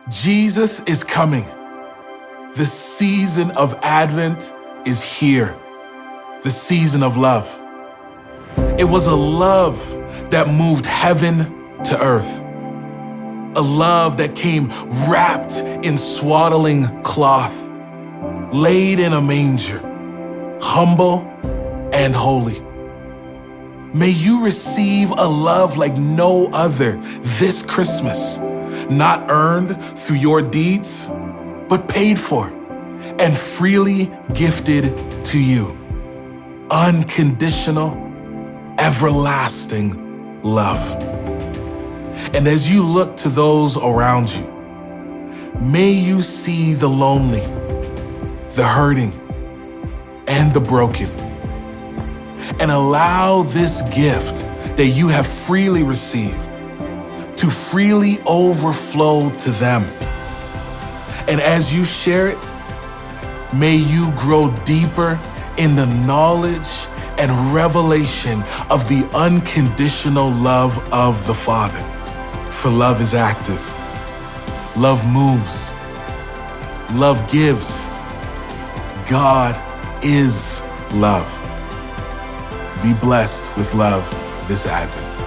Jesus is coming. The season of Advent is here. The season of love. It was a love that moved heaven to earth. A love that came wrapped in swaddling cloth, laid in a manger, humble and holy. May you receive a love like no other this Christmas, not earned through your deeds, but paid for and freely gifted to you. Unconditional, everlasting love. And as you look to those around you, may you see the lonely, the hurting, and the broken, and allow this gift that you have freely received to freely overflow to them. And as you share it, may you grow deeper in the knowledge and revelation of the unconditional love of the Father. For love is active, love moves, love gives. God is love. Be blessed with love this Advent.